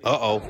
Uh-oh.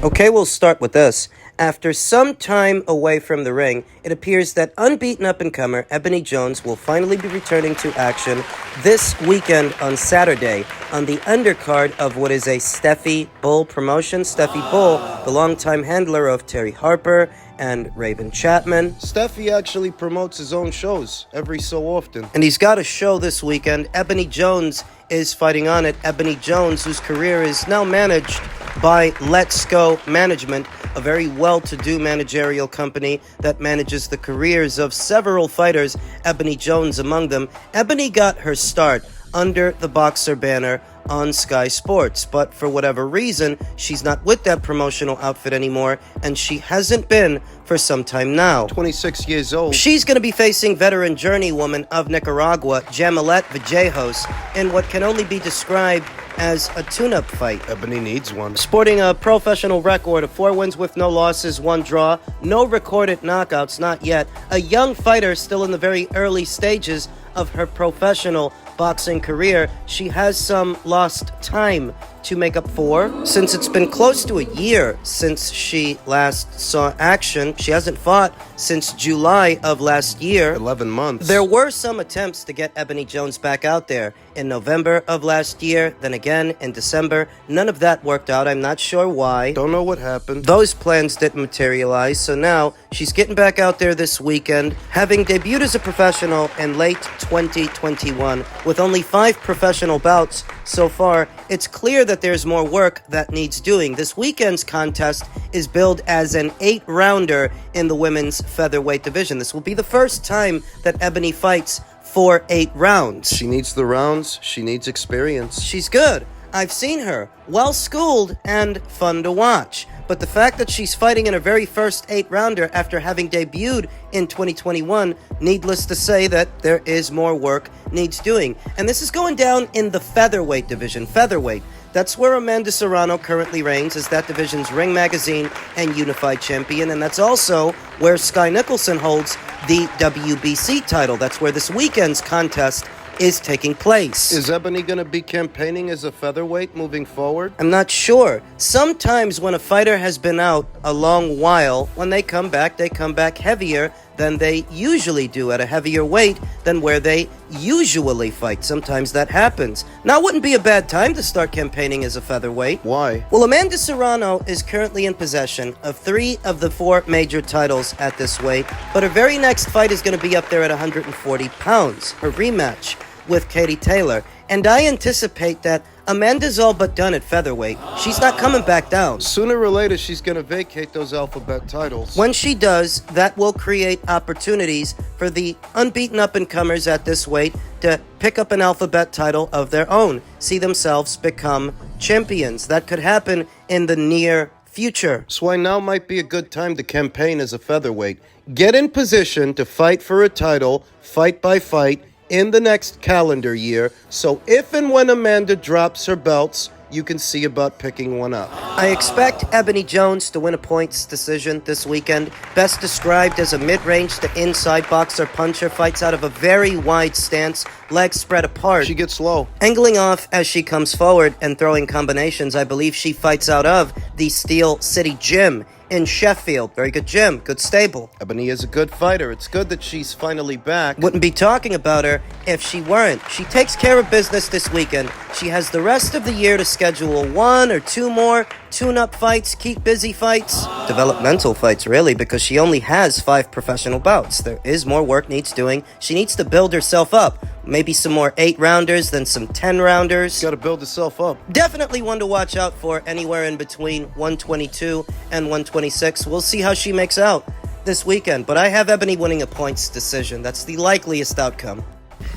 Okay, we'll start with this. After some time away from the ring, it appears that unbeaten up-and-comer Ebony Jones will finally be returning to action this weekend on Saturday on the undercard of what is a Steffi Bull promotion. Steffi Bull, the longtime handler of Terry Harper and Raven Chapman. Steffi actually promotes his own shows every so often. And he's got a show this weekend. Ebony Jones is fighting on it. Ebony Jones, whose career is now managed by Let's Go Management, a very well-to-do managerial company that manages the careers of several fighters, Ebony Jones among them. Ebony got her start under the Boxer banner on Sky Sports, but for whatever reason, she's not with that promotional outfit anymore, and she hasn't been for some time now. 26 years old. She's going to be facing veteran journeywoman of Nicaragua, Jamilet Vallejos, in what can only be described as a tune-up fight. Ebony needs one. Sporting a professional record of 4 wins with no losses, 1 draw, no recorded knockouts, not yet. A young fighter still in the very early stages of her professional boxing career. She has some lost time to make up for, since it's been close to a year since she last saw action. She hasn't fought since July of last year. 11 months. There were some attempts to get Ebony Jones back out there in November of last year, then again in December. None of that worked out. I'm not sure why. Don't know what happened. Those plans didn't materialize, so now she's getting back out there this weekend, having debuted as a professional in late 2021 with only 5 professional bouts so far. It's clear that there's more work that needs doing. This weekend's contest is billed as an 8-rounder in the women's featherweight division. This will be the first time that Ebony fights for 8 rounds. She needs the rounds. She needs experience. She's good. I've seen her. Well-schooled and fun to watch. But the fact that she's fighting in her very first 8-rounder after having debuted in 2021, needless to say that there is more work needs doing. And this is going down in the featherweight division. Featherweight. That's where Amanda Serrano currently reigns as that division's Ring Magazine and Unified Champion. And that's also where Sky Nicholson holds the WBC title. That's where this weekend's contest is taking place. Is Ebony going to be campaigning as a featherweight moving forward? I'm not sure. Sometimes when a fighter has been out a long while, when they come back heavier than they usually do, at a heavier weight than where they usually fight. Sometimes that happens. Now, it wouldn't be a bad time to start campaigning as a featherweight. Why? Well, Amanda Serrano is currently in possession of 3 of the 4 major titles at this weight, but her very next fight is going to be up there at 140 pounds, her rematch with Katie Taylor. And I anticipate that Amanda's all but done at featherweight. She's not coming back down. Sooner or later, she's going to vacate those alphabet titles. When she does, that will create opportunities for the unbeaten up-and-comers at this weight to pick up an alphabet title of their own, see themselves become champions. That could happen in the near future. So why now might be a good time to campaign as a featherweight. Get in position to fight for a title, fight by fight, in the next calendar year, so if and when Amanda drops her belts, you can see about picking one up. I expect Ebony Jones to win a points decision this weekend. Best described as a mid-range to inside boxer puncher, fights out of a very wide stance, legs spread apart. She gets low. Angling off as she comes forward and throwing combinations, I believe she fights out of the Steel City Gym in Sheffield. Very good gym, good stable. Ebony is a good fighter. It's good that she's finally back. Wouldn't be talking about her if she weren't. She takes care of business this weekend. She has the rest of the year to schedule 1 or 2 more tune-up fights, keep busy fights. Developmental fights, really, because she only has 5 professional bouts. There is more work needs doing. She needs to build herself up. Maybe some more 8-rounders, then some 10-rounders. Got to build herself up. Definitely one to watch out for anywhere in between 122 and 126. We'll see how she makes out this weekend, but I have Ebony winning a points decision. That's the likeliest outcome.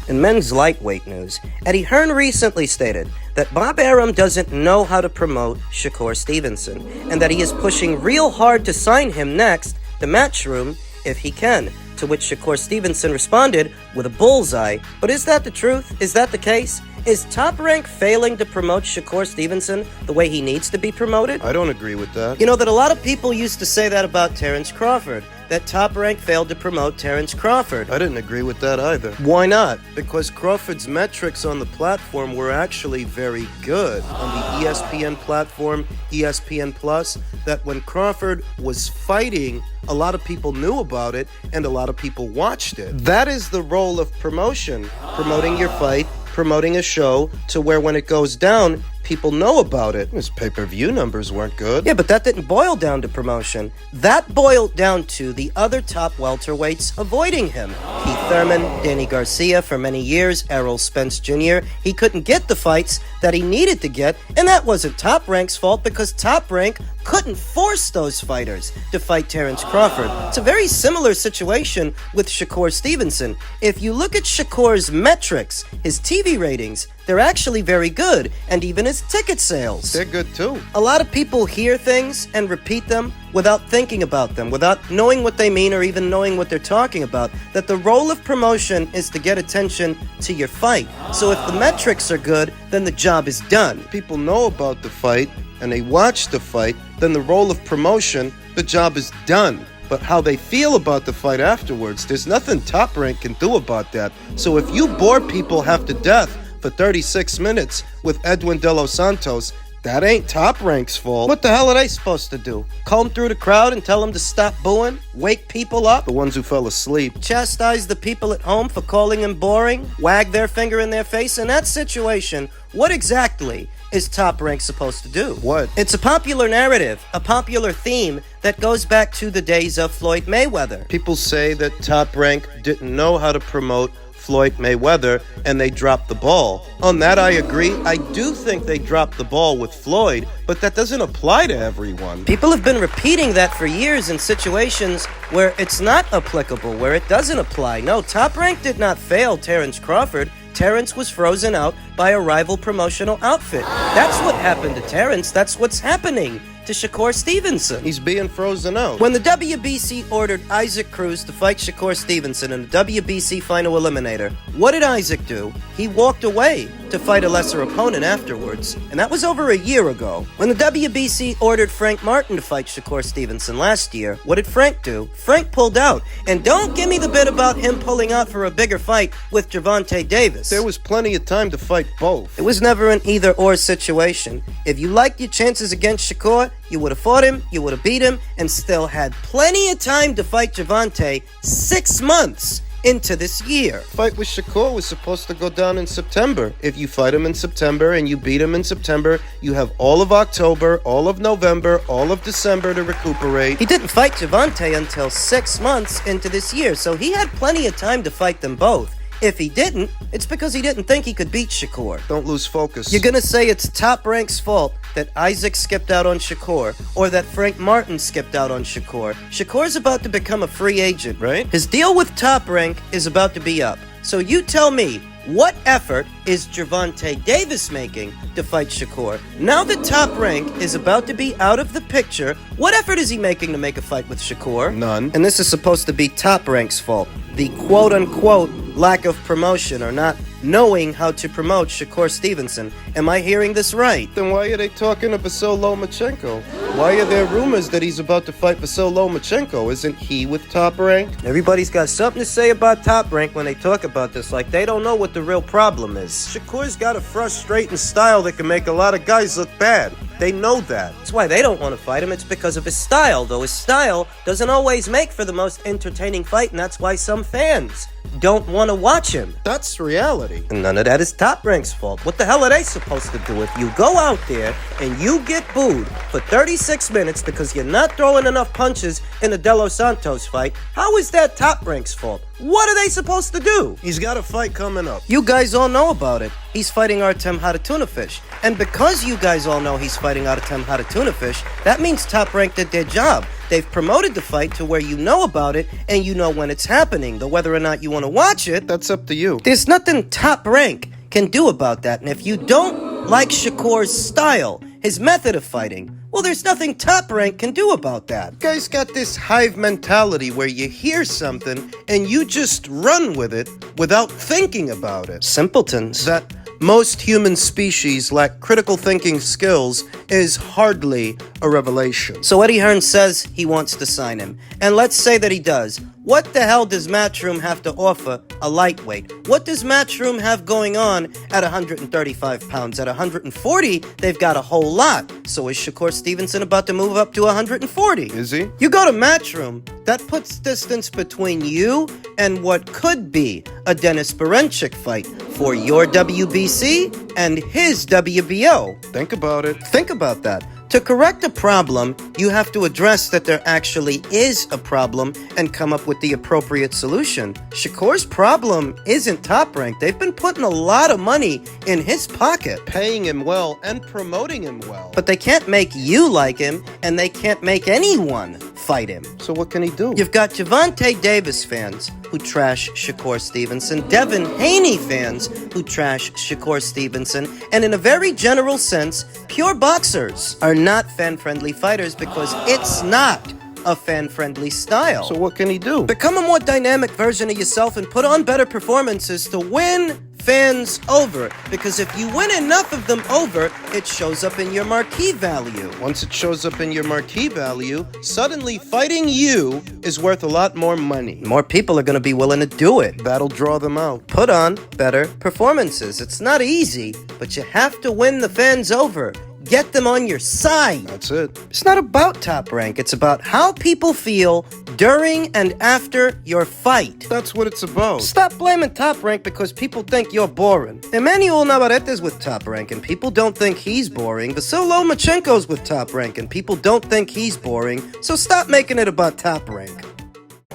In men's lightweight news, Eddie Hearn recently stated that Bob Arum doesn't know how to promote Shakur Stevenson, and that he is pushing real hard to sign him next to Matchroom if he can. To which Shakur Stevenson responded with a bullseye. But is that the truth? Is that the case? Is Top Rank failing to promote Shakur Stevenson the way he needs to be promoted? I don't agree with that. You know that a lot of people used to say that about Terrence Crawford, that Top Rank failed to promote Terrence Crawford. I didn't agree with that either. Why not? Because Crawford's metrics on the platform were actually very good. On the ESPN platform, ESPN Plus, that when Crawford was fighting, a lot of people knew about it and a lot of people watched it. That is the role of promotion. Promoting your fight, promoting a show to where when it goes down, people know about it. His pay-per-view numbers weren't good. Yeah, but that didn't boil down to promotion. That boiled down to the other top welterweights avoiding him. Keith Thurman, Danny Garcia for many years, Errol Spence Jr. He couldn't get the fights that he needed to get, and that wasn't Top Rank's fault because Top Rank couldn't force those fighters to fight Terrence Crawford. It's a very similar situation with Shakur Stevenson. If you look at Shakur's metrics, his TV ratings, they're actually very good, and even his ticket sales. They're good too. A lot of people hear things and repeat them without thinking about them, without knowing what they mean or even knowing what they're talking about. That the role of promotion is to get attention to your fight. So if the metrics are good, then the job is done. People know about the fight and they watch the fight, then the role of promotion, the job is done. But how they feel about the fight afterwards, there's nothing Top Rank can do about that. So if you bore people half to death for 36 minutes with Edwin De Los Santos, that ain't Top Rank's fault. What the hell are they supposed to do? Comb through the crowd and tell them to stop booing? Wake people up? The ones who fell asleep. Chastise the people at home for calling him boring? Wag their finger in their face? In that situation, what exactly is Top Rank supposed to do? What? It's a popular narrative, a popular theme that goes back to the days of Floyd Mayweather. People say that Top Rank didn't know how to promote Floyd Mayweather and they dropped the ball. On that I agree. I do think they dropped the ball with Floyd, but that doesn't apply to everyone. People have been repeating that for years in situations where it's not applicable, where it doesn't apply. No, Top Rank did not fail Terrence Crawford. Terrence was frozen out by a rival promotional outfit. That's what happened to Terrence. That's what's happening to Shakur Stevenson. He's being frozen out. When the WBC ordered Isaac Cruz to fight Shakur Stevenson in the WBC Final Eliminator, what did Isaac do? He walked away to fight a lesser opponent afterwards, and that was over a year ago. When the WBC ordered Frank Martin to fight Shakur Stevenson last year, what did Frank do? Frank pulled out. And don't give me the bit about him pulling out for a bigger fight with Gervonta Davis. There was plenty of time to fight both. It was never an either-or situation. If you liked your chances against Shakur, you would have fought him, you would have beat him, and still had plenty of time to fight Gervonta 6 months into this year. Fight with Shakur was supposed to go down in September. If you fight him in September and you beat him in September, you have all of October, all of November, all of December to recuperate. He didn't fight Gervonta until 6 months into this year, so he had plenty of time to fight them both. If he didn't, it's because he didn't think he could beat Shakur. Don't lose focus. You're gonna say it's Top Rank's fault that Isaac skipped out on Shakur, or that Frank Martin skipped out on Shakur. Shakur's about to become a free agent, right? His deal with Top Rank is about to be up. So you tell me, what effort is Gervonta Davis making to fight Shakur? Now that Top Rank is about to be out of the picture, what effort is he making to make a fight with Shakur? None. And this is supposed to be Top Rank's fault. The quote-unquote lack of promotion or not knowing how to promote Shakur Stevenson. Am I hearing this right? Then why are they talking to Vasyl Lomachenko? Why are there rumors that he's about to fight Vasyl Lomachenko? Isn't he with Top Rank? Everybody's got something to say about Top Rank when they talk about this, like they don't know what the real problem is. Shakur's got a frustrating style that can make a lot of guys look bad. They know that. That's why they don't want to fight him. It's because of his style, though his style doesn't always make for the most entertaining fight, and that's why some fans don't want to watch him. That's reality. And none of that is Top Rank's fault. What the hell are they supposed to do if you go out there and you get booed for 36 minutes because you're not throwing enough punches in the De Los Santos fight? How is that Top Rank's fault? What are they supposed to do? He's got a fight coming up. You guys all know about it. He's fighting Artem Haratunafish. And because you guys all know he's fighting Artem Haratunafish, that means Top Rank did their job. They've promoted the fight to where you know about it and you know when it's happening. Though whether or not you want to watch it, That's up to you. there's nothing Top Rank can do about that. And if you don't like Shakur's style, his method of fighting, well, there's nothing Top Rank can do about that. You guys got this hive mentality where you hear something and you just run with it without thinking about it. Simpletons. That most human species lack critical thinking skills is hardly a revelation. So Eddie Hearn says he wants to sign him. And let's say that he does. What the hell does Matchroom have to offer a lightweight? What does Matchroom have going on at 135 pounds? At 140, they've got a whole lot. So is Shakur Stevenson about to move up to 140? Is he? You go to Matchroom, that puts distance between you and what could be a Dennis Berenchik fight for your WBC and his WBO. Think about it. Think about that. To correct a problem, you have to address that there actually is a problem and come up with the appropriate solution. Shakur's problem isn't Top Rank. They've been putting a lot of money in his pocket. Paying him well and promoting him well. But they can't make you like him, and they can't make anyone fight him. So what can he do? You've got Gervonta Davis fans who trash Shakur Stevenson, Devin Haney fans who trash Shakur Stevenson, and in a very general sense, pure boxers are not fan-friendly fighters because it's not a fan-friendly style. So what can he do? Become a more dynamic version of yourself and put on better performances to win fans over. Because if you win enough of them over, it shows up in your marquee value. Once it shows up in your marquee value, suddenly fighting you is worth a lot more money. More people are going to be willing to do it. That'll draw them out. Put on better performances. It's not easy, but you have to win the fans over. Get them on your side. That's it. It's not about Top Rank. It's about how people feel during and after your fight. That's what it's about. Stop blaming Top Rank because people think you're boring. Emmanuel Navarrete's with Top Rank and people don't think he's boring. Vasil Lomachenko's with Top Rank and people don't think he's boring. So stop making it about Top Rank.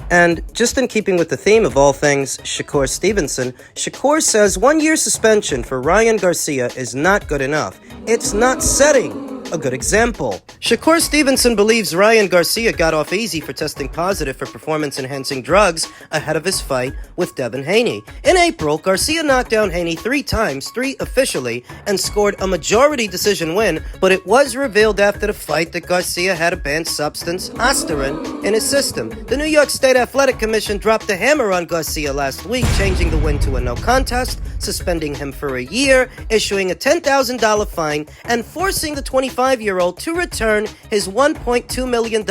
And just in keeping with the theme of all things Shakur Stevenson, Shakur says 1 year suspension for Ryan Garcia is not good enough. It's not setting a good example. Shakur Stevenson believes Ryan Garcia got off easy for testing positive for performance-enhancing drugs ahead of his fight with Devin Haney. In April, Garcia knocked down Haney 3 times, 3 officially, and scored a majority decision win, but it was revealed after the fight that Garcia had a banned substance, aspirin, in his system. The New York State Athletic Commission dropped the hammer on Garcia last week, changing the win to a no contest, suspending him for a year, issuing a $10,000 fine, and forcing the 25-year-old to return his $1.2 million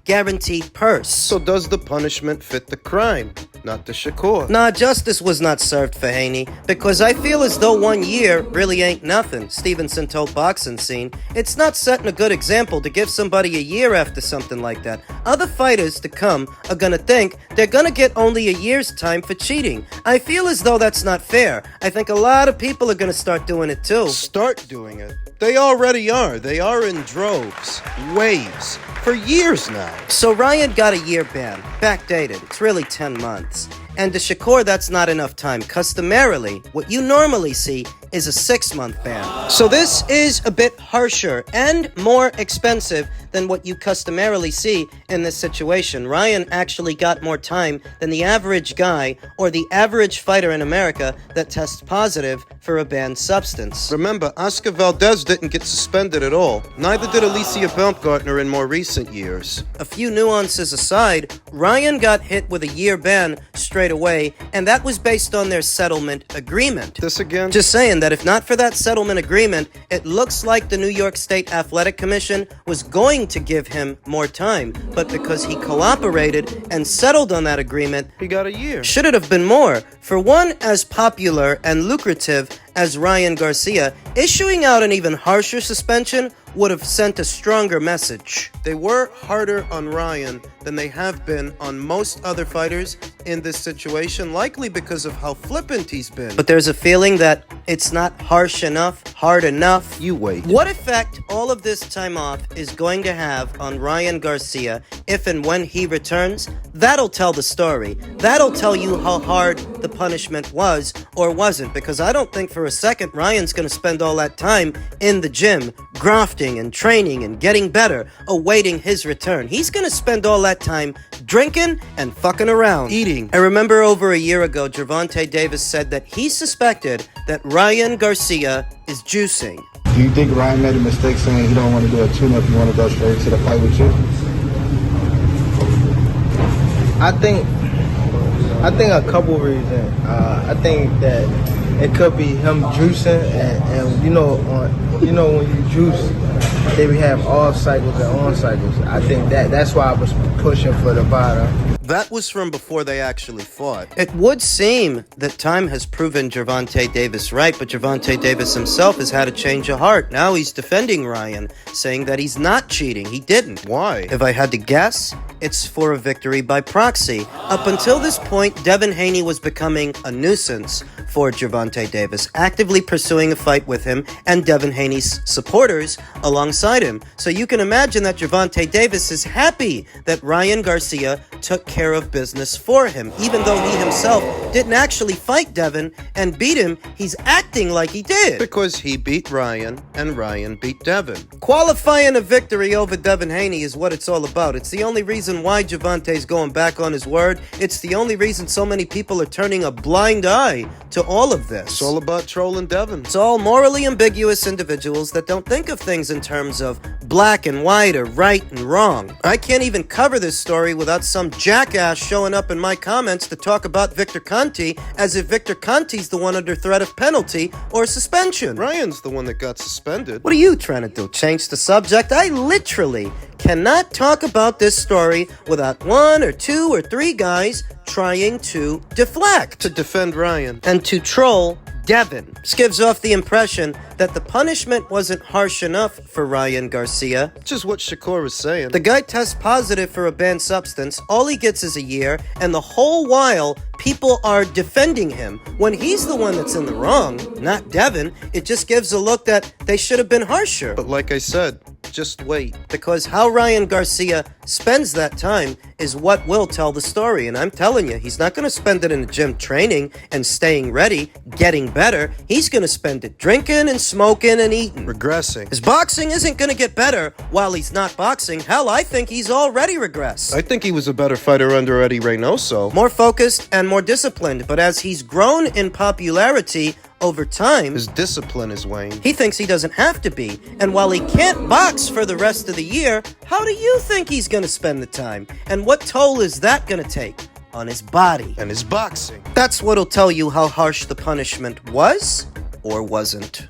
guaranteed purse. So does the punishment fit the crime? Not the Shakur. Nah, justice was not served for Haney, because I feel as though 1 year really ain't nothing, Stevenson told Boxing Scene. It's not setting a good example to give somebody a year after something like that. Other fighters to come are gonna think they're gonna get only a year's time for cheating. I feel as though that's not fair. I think a lot of people are gonna start doing it too. Start doing it. They already are. They are in droves, waves, for years now. So Ryan got a year ban, backdated. It's really 10 months. And to Shakur, that's not enough time. Customarily, what you normally see is a 6-month ban. So this is a bit harsher and more expensive than what you customarily see in this situation. Ryan actually got more time than the average guy or the average fighter in America that tests positive for a banned substance. Remember, Oscar Valdez didn't get suspended at all. Neither did Alicia Baumgartner in more recent years. A few nuances aside, Ryan got hit with a year ban straight away, and that was based on their settlement agreement. This again? Just saying that if not for that settlement agreement, it looks like the New York State Athletic Commission was going to give him more time, but because he cooperated and settled on that agreement, He got a year. should it have been more? For one as popular and lucrative as Ryan Garcia, issuing out an even harsher suspension would have sent a stronger message. They were harder on Ryan than they have been on most other fighters in this situation, likely because of how flippant he's been. But there's a feeling that it's not harsh enough, hard enough. You wait. What effect all of this time off is going to have on Ryan Garcia if and when he returns? That'll tell the story. That'll tell you how hard the punishment was or wasn't, because I don't think for a second Ryan's going to spend all that time in the gym, grafting and training and getting better, awaiting his return. He's going to spend all that time drinking and fucking around. Eating. I remember over a year ago, Gervonta Davis said that he suspected that Ryan Garcia is juicing. Do you think Ryan made a mistake saying he don't want to do a tune-up, he want to go straight to the fight with you? I think a couple reasons. I think that it could be him juicing, and you know when you juice, they we have off cycles and on cycles. I think that's why I was pushing for the bottom. That was from before they actually fought. It would seem that time has proven Gervonta Davis right, but Gervonta Davis himself has had a change of heart. Now he's defending Ryan, saying that he's not cheating. He didn't. Why? If I had to guess, it's for a victory by proxy. Up until this point, Devin Haney was becoming a nuisance for Gervonta Davis, actively pursuing a fight with him and Devin Haney's supporters alongside him. So you can imagine that Gervonta Davis is happy that Ryan Garcia took care of business for him. Even though he himself didn't actually fight Devin and beat him, he's acting like he did. Because he beat Ryan and Ryan beat Devin. Qualifying a victory over Devin Haney is what it's all about. It's the only reason why Gervonta's going back on his word. It's the only reason so many people are turning a blind eye to all of this. It's all about trolling Devin. It's all morally ambiguous individuals that don't think of things in terms of black and white or right and wrong. I can't even cover this story without some jackass showing up in my comments to talk about Victor Conti as if Victor Conti's the one under threat of penalty or suspension. Ryan's the one that got suspended. What are you trying to do? Change the subject? I literally cannot talk about this story without one or two or three guys trying to deflect. To defend Ryan. And to troll Devin. This gives off the impression that the punishment wasn't harsh enough for Ryan Garcia. Which is what Shakur was saying. The guy tests positive for a banned substance, all he gets is a year, and the whole while, people are defending him when he's the one that's in the wrong, not Devin. It just gives a look that they should have been harsher. But like I said, just wait. Because how Ryan Garcia spends that time is what will tell the story. And I'm telling you, he's not going to spend it in the gym training and staying ready, getting better. He's going to spend it drinking and smoking and eating. Regressing. His boxing isn't going to get better while he's not boxing. Hell, I think he's already regressed. I think he was a better fighter under Eddie Reynoso. More focused and more disciplined. But as he's grown in popularity over time, his discipline is waned. He thinks he doesn't have to be. And while he can't box for the rest of the year, how do you think he's going to spend the time? And what toll is that going to take on his body? And his boxing. That's what'll tell you how harsh the punishment was or wasn't.